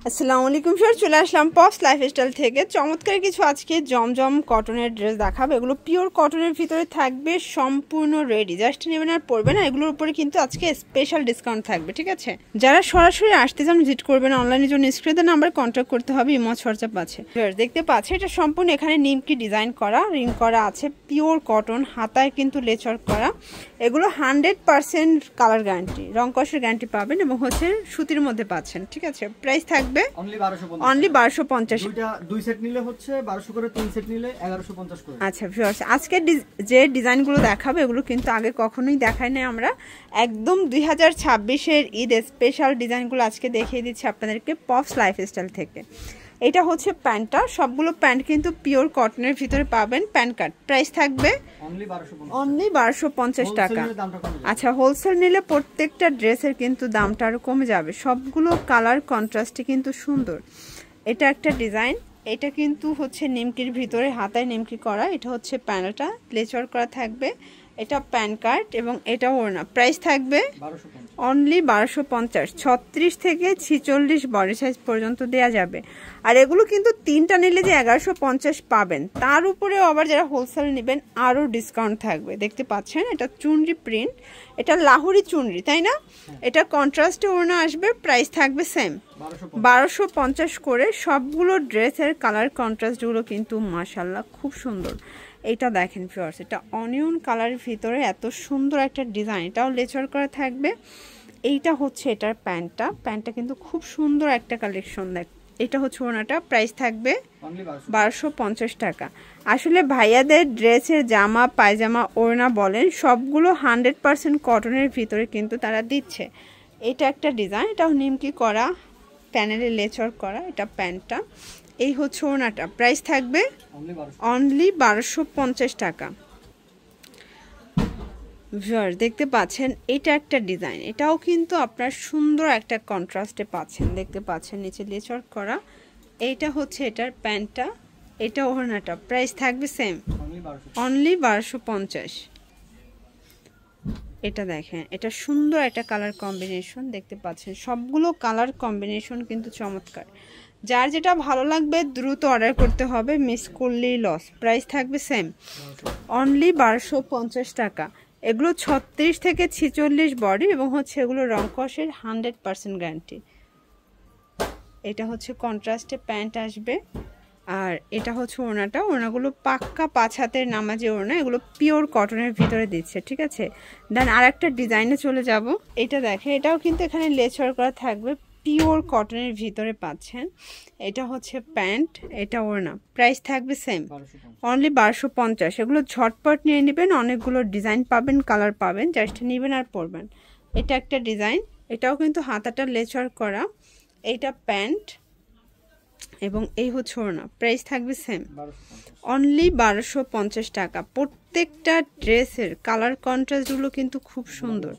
আসসালামু আলাইকুম স্যার, চলে আসলাম পপস লাইফস্টাইল থেকে। চমৎকার কিছু আজকে জমজম কটনের ড্রেস দেখাবো। এগুলো পিওর কটনের ভিতরে থাকবে, সম্পূর্ণ রেডি, জাস্ট নেবেন আর পরবেন। এগুলোর উপরে কিন্তু আজকে স্পেশাল ডিসকাউন্ট থাকবে, ঠিক আছে? যারা সরাসরি আসতে চান ভিজিট করবেন, অনলাইনের জন্য স্ক্রিনের নাম্বার কন্ট্যাক্ট করতে হবে, ইমো হোয়াটসঅ্যাপ আছে। দেখতে পাচ্ছে এটা সম্পূর্ণ এখানে নিমকি ডিজাইন করা, রিং করা আছে, পিওর কটন, হাতায় কিন্তু লেচর করা। এগুলো 100% কালার গ্যারান্টি, রং কষের গ্যারান্টি পাবেন এবং হচ্ছে সুতির মধ্যে পাচ্ছেন, ঠিক আছে? প্রাইস থাকবে অনলি 1250। দুই সেট নিলে হচ্ছে 1200 করে, তিন সেট নিলে 1150 করে। আচ্ছা ভিউয়ার্স, আজকে যে ডিজাইনগুলো দেখাবো এগুলো কিন্তু আগে কখনোই দেখাই নাই আমরা। একদম 2026-এর ঈদ স্পেশাল ডিজাইনগুলো আজকে দেখিয়ে দিচ্ছি আপনাদেরকে পপস লাইফস্টাইল থেকে। এটা হচ্ছে প্যান্টটা, সবগুলো প্যান্ট কিন্তু পিওর কটনের ভিতরে পাবেন। প্যান্ট কাট প্রাইস থাকবে অনলি 1250 টাকা। আচ্ছা, হোলসেল নিলে প্রত্যেকটা ড্রেসের কিন্তু দামটা আরও কমে যাবে। সবগুলো কালার কন্ট্রাস্টে কিন্তু সুন্দর। এটা একটা ডিজাইন, এটা কিন্তু হচ্ছে নিমকির ভিতরে হাতায় নিমকি করা। এটা হচ্ছে প্যানেলটা লেচর করা থাকবে, এটা প্যান কার্ড এবং এটা ওড়না। প্রাইস থাকবে অনলি 1250। 36 থেকে 46 বডি সাইজ পর্যন্ত দেয়া যাবে। আর এগুলো কিন্তু তিনটা নিলে যে 1150 পাবেন, তার উপরেও আবার যারা হোলসেল নেবেন আরও ডিসকাউন্ট থাকবে। দেখতে পাচ্ছেন এটা চুনরি প্রিন্ট, এটা লাহোরি চুনরি, তাই না? এটা কন্ট্রাস্টে ওড়না আসবে, প্রাইস থাকবে সেম 1250 করে। সবগুলো ড্রেসের কালার কন্ট্রাস্টগুলো কিন্তু মাশাআল্লাহ খুব সুন্দর। এটা দেখেন ভিউয়ার্স, এটা অনিয়ন কালারের ভিতরে এত সুন্দর একটা ডিজাইন, এটাও লেচার করা থাকবে। এইটা হচ্ছে এটার প্যান্টটা কিন্তু খুব সুন্দর একটা কালেকশন। দেখ, এটা হচ্ছে ওনাটা, প্রাইস থাকবে 1250 টাকা। আসলে ভাইয়াদের ড্রেসের জামা পায়জামা ওড়না বলেন সবগুলো 100% কটনের ভিতরে কিন্তু তারা দিচ্ছে। এটা একটা ডিজাইন, এটাও নিমকি করা, প্যানেলে লেচর করা। এটা প্যান্টটা, এই হচ্ছে ওড়নাটা, প্রাইস থাকবে অনলি 1250 টাকা। ভিউয়ার্স দেখতে পাচ্ছেন এটা একটা ডিজাইন, এটাও কিন্তু আপনার সুন্দর একটা কন্ট্রাস্টে পাচ্ছেন। দেখতে পাচ্ছেন নিচে লেচর করা। এইটা হচ্ছে এটার প্যান্টটা, এটা ওড়নাটা, প্রাইস থাকবে সেম অনলি 1250। এটা দেখেন, এটা সুন্দর একটা কালার কম্বিনেশন। দেখতে পাচ্ছেন সবগুলো কালার কম্বিনেশন কিন্তু চমৎকার। যার যেটা ভালো লাগবে দ্রুত অর্ডার করতে হবে, মিস করলেই লস। প্রাইস থাকবে সেম অনলি 1250 টাকা। এগুলো 36 থেকে 46 বডি এবং হচ্ছে এগুলো রং কষের 100% গ্যারান্টি। এটা হচ্ছে কন্ট্রাস্টে প্যান্ট আসবে, আর এটা হচ্ছে ওড়নাটা। ওড়নাগুলো পাক্কা 5 হাতের নামাজি ওড়না, এগুলো পিওর কটনের ভিতরে দিচ্ছে, ঠিক আছে? দেন আর একটা ডিজাইনে চলে যাব। এটা দেখে, এটাও কিন্তু এখানে লেচর করা থাকবে, পিওর কটনের ভিতরে পাচ্ছেন। এটা হচ্ছে প্যান্ট, এটা ওড়না, প্রাইস থাকবে সেম অনলি 1250। এগুলো ঝটপট নিয়ে নেবেন, অনেকগুলো ডিজাইন পাবেন, কালার পাবেন, জাস্ট নেবেন আর পরবেন। এটা একটা ডিজাইন, এটাও কিন্তু হাতাটা লেচর করা। এইটা প্যান্ট এবং এই হচ্ছে ওড়না, প্রাইস থাকবে সেম অনলি 1250 টাকা। প্রত্যেকটা ড্রেসের কালার কন্ট্রাস্টগুলো কিন্তু খুব সুন্দর,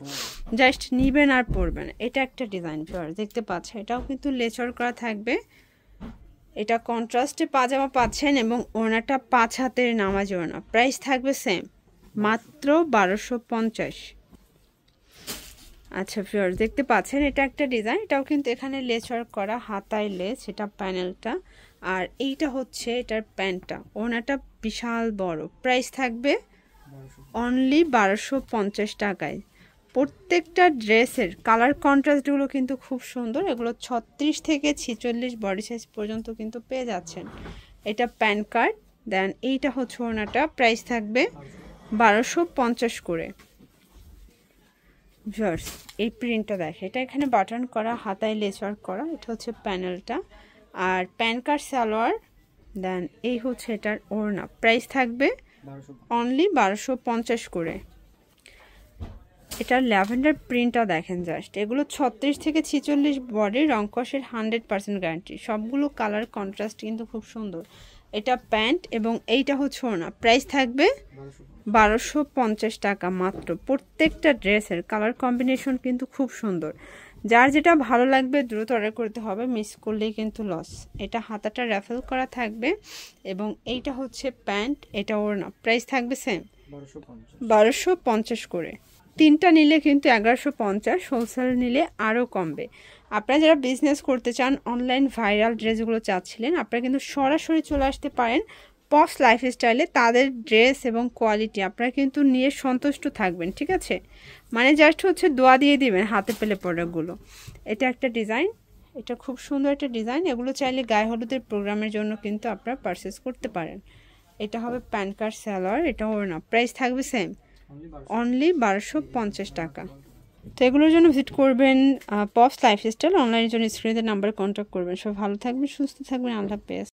জাস্ট নিবেন আর পরবেন। এটা একটা ডিজাইন দেখতে পাচ্ছেন, এটাও কিন্তু লেচর করা থাকবে। এটা কন্ট্রাস্টে পাজামা পাচ্ছেন এবং ওড়নাটা 5 হাতের নামাজ ওড়না, প্রাইস থাকবে সেম মাত্র 1250। আচ্ছা ভিউয়ার্স দেখতে পাচ্ছেন এটা একটা ডিজাইন, এটাও কিন্তু এখানে লেচর করা, হাতায় লেস, এটা প্যানেলটা। আর এইটা হচ্ছে এটার প্যান্টটা, ওড়নাটা বিশাল বড়, প্রাইস থাকবে অনলি 1250 টাকায়। প্রত্যেকটা ড্রেসের কালার কন্ট্রাস্টগুলো কিন্তু খুব সুন্দর। এগুলো 36 থেকে 46 বডি সাইজ পর্যন্ত কিন্তু পেয়ে যাচ্ছেন। এটা প্যান কার্ড, দেন এইটা হচ্ছে ওড়নাটা, প্রাইস থাকবে 1250 করে। ভিউয়ার্স এই প্রিন্টটা দেখে, এটা এখানে বাটন করা, হাতায় লেচর করা। এটা হচ্ছে প্যানেলটা, আর প্যান কার্ড সালোয়ার, দেন এই হচ্ছে এটার ওড়না, প্রাইস থাকবে অনলি 1250 করে। এটার ল্যাভেন্ডার প্রিন্টটা দেখেন জাস্ট। এগুলো 36 থেকে 46 বডি, রং কষের 100% গ্যারান্টি। সবগুলো কালার কন্ট্রাস্ট কিন্তু খুব সুন্দর। এটা প্যান্ট এবং এইটা হচ্ছে ওড়না, প্রাইস থাকবে 1250 টাকা মাত্র। প্রত্যেকটা ড্রেসের কালার কম্বিনেশন কিন্তু খুব সুন্দর। যার যেটা ভালো লাগবে দ্রুত অর্ডার করতে হবে, মিস করলেই কিন্তু লস। এটা হাতাটা র্যাফেল করা থাকবে এবং এইটা হচ্ছে প্যান্ট, এটা ওড়না, প্রাইস থাকবে সেম 1250 করে। তিনটা নিলে কিন্তু 1150, হোলসেল নিলে আরও কমবে। আপনারা যারা বিজনেস করতে চান, অনলাইন ভাইরাল ড্রেসগুলো চাচ্ছিলেন, আপনারা কিন্তু সরাসরি চলে আসতে পারেন পপস লাইফস্টাইলে। তাদের ড্রেস এবং কোয়ালিটি আপনারা কিন্তু নিয়ে সন্তুষ্ট থাকবেন, ঠিক আছে? মানে জাস্ট হচ্ছে দোয়া দিয়ে দিবেন হাতে পেলে প্রোডাক্টগুলো। এটা একটা ডিজাইন, এটা খুব সুন্দর একটা ডিজাইন। এগুলো চাইলে গায়ে হলুদের প্রোগ্রামের জন্য কিন্তু আপনারা পারচেস করতে পারেন। এটা হবে প্যান কার্ড সালোয়ার, এটা হবে না, প্রাইস থাকবে সেম, অনলি 1250 টাকা। তো এগুলোর জন্য ভিজিট করবেন পপস লাইফস্টাইল। অনলাইনের জন্য স্ক্রিনের নাম্বারে কন্ট্যাক্ট করবেন। সব ভালো থাকবেন, সুস্থ থাকবেন, আল্লাহ হাফেজ।